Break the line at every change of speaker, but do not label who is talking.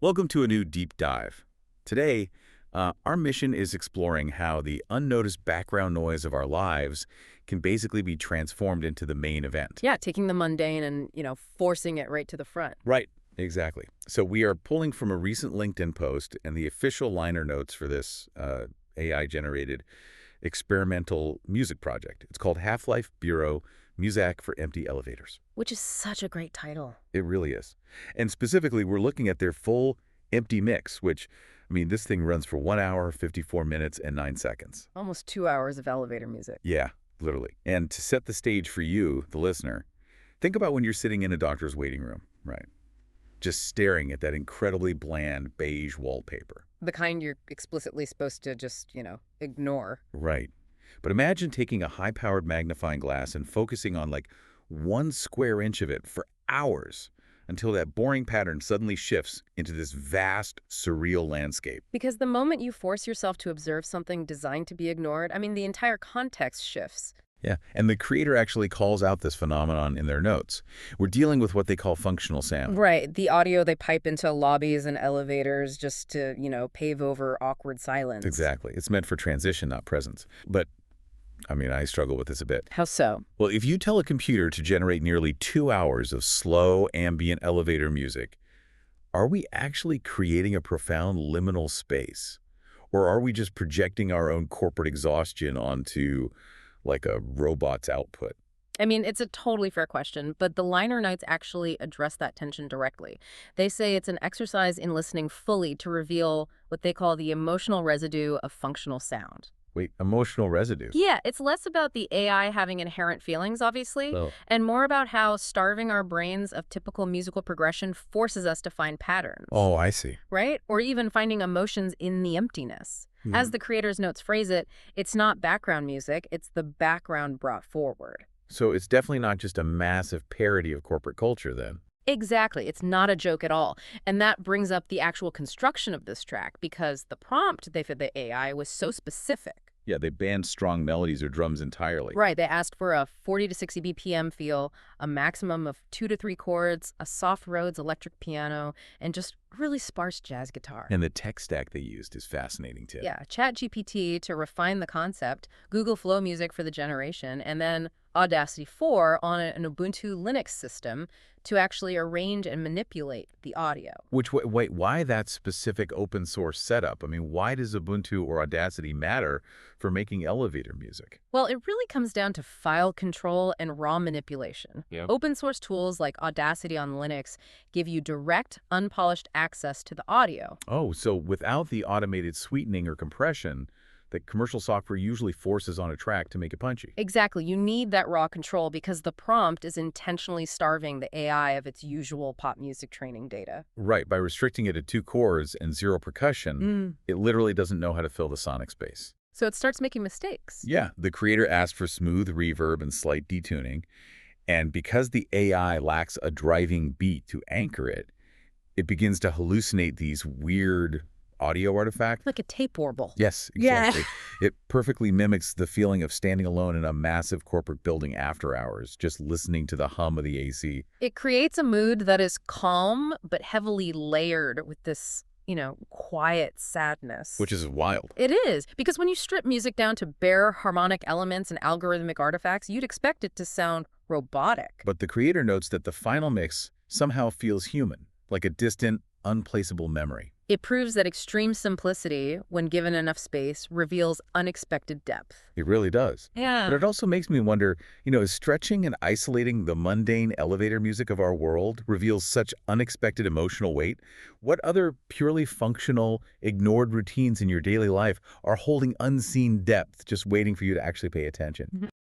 Welcome to a new deep dive. Today, our mission is exploring how the unnoticed background noise of our lives can basically be transformed into the main event.
Yeah, taking the mundane and, forcing it right to the front.
Right, exactly. So we are pulling from a recent LinkedIn post and the official liner notes for this AI-generated experimental music project. It's called Half-Life Bureau Muzak for Empty Elevators.
Which is such a great title.
It really is. And specifically, we're looking at their full empty mix, which, this thing runs for 1 hour, 54 minutes, and 9 seconds.
Almost 2 hours of elevator music.
Yeah, literally. And to set the stage for you, the listener, think about when you're sitting in a doctor's waiting room, right? Just staring at that incredibly bland beige wallpaper.
The kind you're explicitly supposed to just, ignore.
Right. But imagine taking a high-powered magnifying glass and focusing on like 1 square inch of it for hours until that boring pattern suddenly shifts into this vast, surreal landscape.
Because the moment you force yourself to observe something designed to be ignored, the entire context shifts.
Yeah, and the creator actually calls out this phenomenon in their notes. We're dealing with what they call functional sound.
Right. The audio they pipe into lobbies and elevators just to, pave over awkward silence.
Exactly. It's meant for transition, not presence. But I struggle with this a bit.
How so?
Well, if you tell a computer to generate nearly 2 hours of slow, ambient elevator music, are we actually creating a profound liminal space? Or are we just projecting our own corporate exhaustion onto, like, a robot's output?
It's a totally fair question, but the liner notes actually address that tension directly. They say it's an exercise in listening fully to reveal what they call the emotional residue of functional sound.
Wait, emotional residue?
Yeah, it's less about the AI having inherent feelings, obviously, and more about how starving our brains of typical musical progression forces us to find patterns.
Oh, I see.
Right? Or even finding emotions in the emptiness. As the creator's notes phrase it, it's not background music, it's the background brought forward.
So it's definitely not just a massive parody of corporate culture, then.
Exactly. It's not a joke at all. And that brings up the actual construction of this track, because the prompt they fed the AI was so specific.
Yeah, they banned strong melodies or drums entirely.
Right. They asked for a 40 to 60 BPM feel, a maximum of 2 to 3 chords, a soft Rhodes electric piano, and just really sparse jazz guitar.
And the tech stack they used is fascinating, too.
Yeah, ChatGPT to refine the concept, Google Flow Music for the generation, and then Audacity 4 on an Ubuntu Linux system to actually arrange and manipulate the audio.
Wait, why that specific open source setup? Why does Ubuntu or Audacity matter for making elevator music?
Well, it really comes down to file control and raw manipulation.
Yep.
Open source tools like Audacity on Linux give you direct, unpolished access to the audio.
Oh, so without the automated sweetening or compression that commercial software usually forces on a track to make it punchy.
Exactly. You need that raw control because the prompt is intentionally starving the AI of its usual pop music training data.
Right. By restricting it to 2 chords and 0 percussion, it literally doesn't know how to fill the sonic space.
So it starts making mistakes.
Yeah. The creator asked for smooth reverb and slight detuning. And because the AI lacks a driving beat to anchor it, it begins to hallucinate these weird audio artifacts.
Like a tape warble.
Yes, exactly. Yeah. It perfectly mimics the feeling of standing alone in a massive corporate building after hours, just listening to the hum of the AC.
It creates a mood that is calm, but heavily layered with this, quiet sadness.
Which is wild.
It is, because when you strip music down to bare harmonic elements and algorithmic artifacts, you'd expect it to sound robotic.
But the creator notes that the final mix somehow feels human, like a distant, unplaceable memory.
It proves that extreme simplicity, when given enough space, reveals unexpected depth.
It really does.
Yeah.
But it also makes me wonder, is stretching and isolating the mundane elevator music of our world reveals such unexpected emotional weight? What other purely functional, ignored routines in your daily life are holding unseen depth, just waiting for you to actually pay attention?